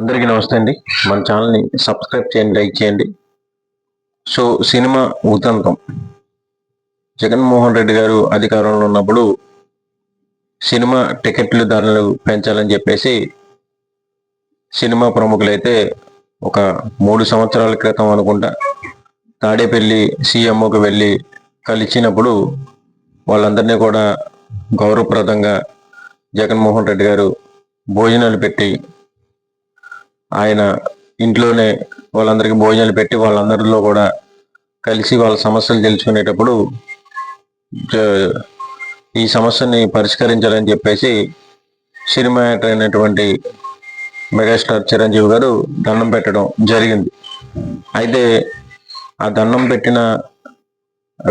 అందరికీ నమస్తే అండి. మన ఛానల్ని సబ్స్క్రైబ్ చేయండి, లైక్ చేయండి. సో సినిమా ఉదంతం. జగన్మోహన్ రెడ్డి గారు అధికారంలో ఉన్నప్పుడు సినిమా టికెట్లు ధరలు పెంచాలని చెప్పేసి సినిమా ప్రముఖులైతే ఒక 3 సంవత్సరాల క్రితం అనుకుంటా తాడేపల్లి సీఎంఓకి వెళ్ళి కలిసినప్పుడు వాళ్ళందరినీ కూడా గౌరవప్రదంగా జగన్మోహన్ రెడ్డి గారు భోజనాలు పెట్టి ఆయన ఇంట్లోనే వాళ్ళందరికీ భోజనాలు పెట్టి వాళ్ళందరిలో కూడా కలిసి వాళ్ళ సమస్యలు తెలుసుకునేటప్పుడు ఈ సమస్యని పరిష్కరించాలని చెప్పేసి సినిమా యాక్టర్ అయినటువంటి మెగాస్టార్ చిరంజీవి గారు దండం పెట్టడం జరిగింది. అయితే ఆ దండం పెట్టిన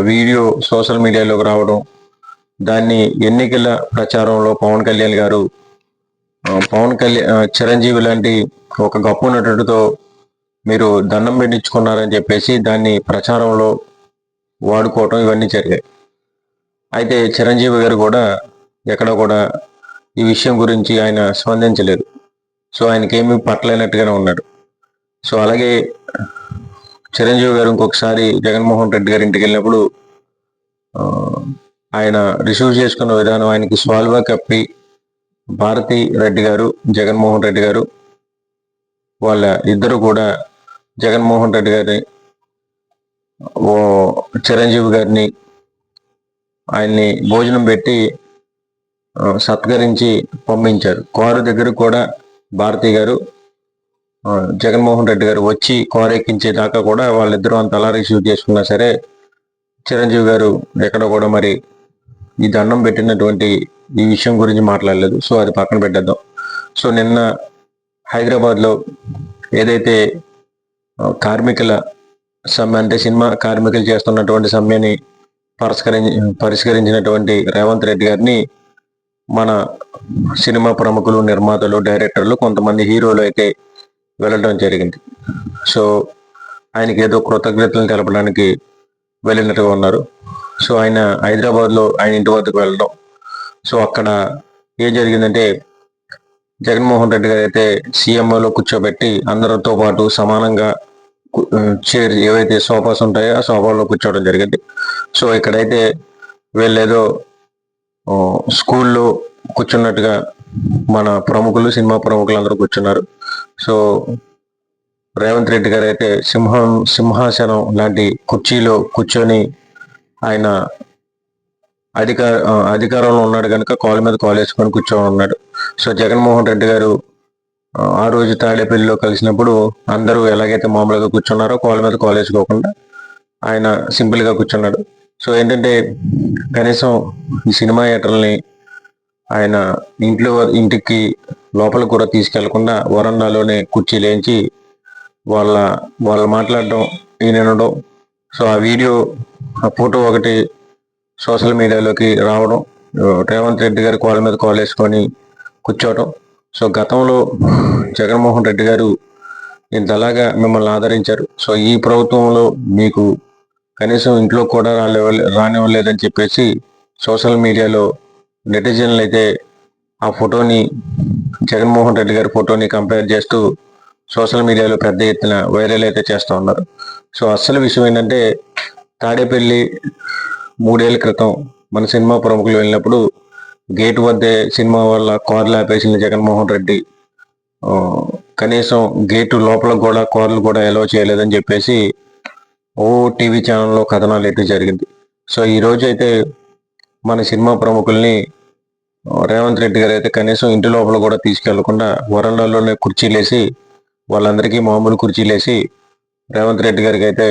వీడియో సోషల్ మీడియాలోకి రావడం, దాన్ని ఎన్నికల ప్రచారంలో పవన్ కళ్యాణ్ చిరంజీవి లాంటి ఒక గొప్ప నటుడితో మీరు దండం పెట్టించుకున్నారని చెప్పేసి దాన్ని ప్రచారంలో వాడుకోవటం ఇవన్నీ జరిగాయి. అయితే చిరంజీవి గారు కూడా ఎక్కడ కూడా ఈ విషయం గురించి ఆయన స్పందించలేదు. సో ఆయనకేమీ పట్టలేనట్టుగానే ఉన్నాడు. సో అలాగే చిరంజీవి గారు ఇంకొకసారి జగన్మోహన్ రెడ్డి గారి ఇంటికి వెళ్ళినప్పుడు ఆయన రిసీవ్ చేసుకున్న విధానం, ఆయనకి స్వాల్వా కప్పి భారతి రెడ్డి గారు, జగన్మోహన్ రెడ్డి గారు వాళ్ళ ఇద్దరు కూడా జగన్మోహన్ రెడ్డి గారిని చిరంజీవి గారిని ఆయన్ని భోజనం పెట్టి సత్కరించి పంపించారు. కారు దగ్గర కూడా భారతి గారు జగన్మోహన్ రెడ్డి గారు వచ్చి కారు ఎక్కించేదాకా కూడా వాళ్ళిద్దరూ అంత అలా రిసీవ్ చేసుకున్నా సరే చిరంజీవి గారు ఎక్కడ కూడా మరి ఈ దండం పెట్టినటువంటి ఈ విషయం గురించి మాట్లాడలేదు. సో అది పక్కన పెట్టేద్దాం. సో నిన్న హైదరాబాద్లో ఏదైతే కార్మికుల సమ్మె, అంటే సినిమా కార్మికులు చేస్తున్నటువంటి సమ్మెని పరిష్కరించినటువంటి రేవంత్ రెడ్డి గారిని మన సినిమా ప్రముఖులు, నిర్మాతలు, డైరెక్టర్లు, కొంతమంది హీరోలు అయితే వెళ్ళడం జరిగింది. సో ఆయనకి ఏదో కృతజ్ఞతలు తెలపడానికి వెళ్ళినట్టుగా ఉన్నారు. సో ఆయన హైదరాబాద్లో ఆయన ఇంటి వద్దకు వెళ్ళడం. సో అక్కడ ఏం జరిగిందంటే జగన్మోహన్ రెడ్డి గారు అయితే సీఎంఓలో కూర్చోబెట్టి అందరితో పాటు సమానంగా చైర్ ఏవైతే సోఫాస్ ఉంటాయో ఆ సోఫాలో కూర్చోవడం జరిగింది. సో ఇక్కడైతే వీళ్ళేదో స్కూల్లో కూర్చున్నట్టుగా మన ప్రముఖులు, సినిమా ప్రముఖులు అందరూ కూర్చున్నారు. సో రేవంత్ రెడ్డి గారు అయితే సింహాసనం లాంటి కుర్చీలో కూర్చొని ఆయన అధికారంలో ఉన్నాడు కనుక కాలు మీద కాలు వేసుకొని కూర్చొని ఉన్నాడు. సో జగన్మోహన్ రెడ్డి గారు ఆ రోజు తాడేపల్లిలో కలిసినప్పుడు అందరూ ఎలాగైతే మామూలుగా కూర్చున్నారో కాలు మీద కాలు వేసుకోకుండా ఆయన సింపుల్గా కూర్చున్నాడు. సో ఏంటంటే కనీసం ఈ సినిమా థియేటర్ని ఆయన ఇంటికి లోపల కూడా తీసుకెళ్లకుండా వరండాలోనే కుర్చీలేంచి వాళ్ళ మాట్లాడడం, వినడం. సో ఆ వీడియో, ఆ ఫోటో ఒకటి సోషల్ మీడియాలోకి రావడం, రేవంత్ రెడ్డి గారు కాళ్ళ మీద కాలు వేసుకొని కూర్చోవడం. సో గతంలో జగన్మోహన్ రెడ్డి గారు ఇంతలాగా మిమ్మల్ని ఆదరించారు. సో ఈ ప్రభుత్వంలో మీకు కనీసం ఇంట్లో కూడా రానివ్వలేదని చెప్పేసి సోషల్ మీడియాలో నెటిజన్లు అయితే ఆ ఫోటోని, జగన్మోహన్ రెడ్డి గారి ఫోటోని కంపేర్ చేస్తూ సోషల్ మీడియాలో పెద్ద ఎత్తున వైరల్ అయితే చేస్తూ ఉన్నారు. సో అసలు విషయం ఏంటంటే తాడేపల్లి 3 ఏళ్ల క్రితం మన సినిమా ప్రముఖులు వెళ్ళినప్పుడు గేటు వద్దే సినిమా వాళ్ళ కార్లు ఆపేసిన జగన్మోహన్ రెడ్డి కనీసం గేటు లోపల కూడా కార్లు కూడా అలౌ చేయలేదని చెప్పేసి టీవీ ఛానల్లో కథనాలు అయితే జరిగింది. సో ఈ రోజు అయితే మన సినిమా ప్రముఖుల్ని రేవంత్ రెడ్డి గారు అయితే కనీసం ఇంటి లోపల కూడా తీసుకెళ్లకుండా వరండాల్లోనే కుర్చీలేసి, వాళ్ళందరికీ మామూలు కుర్చీలేసి, రేవంత్ రెడ్డి గారికి అయితే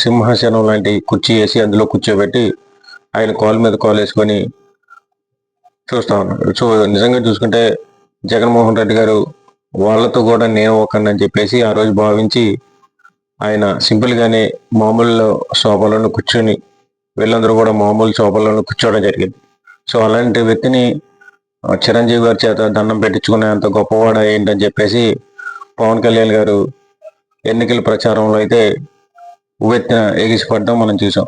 సింహాసనం లాంటి కుర్చీ వేసి అందులో కూర్చోబెట్టి ఆయన కాలు మీద కాలు వేసుకొని చూస్తా ఉన్నాడు. సో నిజంగా చూసుకుంటే జగన్మోహన్ రెడ్డి గారు వాళ్ళతో కూడా నేను ఒకనని చెప్పేసి ఆ రోజు భావించి ఆయన సింపుల్గానే మామూలు సోఫాలను కూర్చొని వీళ్ళందరూ కూడా మామూలు సోఫాలను కూర్చోవడం జరిగింది. సో అలాంటి వ్యక్తిని చిరంజీవి గారి చేత దండం పెట్టించుకునే అంత గొప్పవాడ ఏంటని చెప్పేసి పవన్ కళ్యాణ్ గారు ఎన్నికల ప్రచారంలో అయితే ఉవ్వెత్తిన ఎగిసిపడడం మనం చూసాం.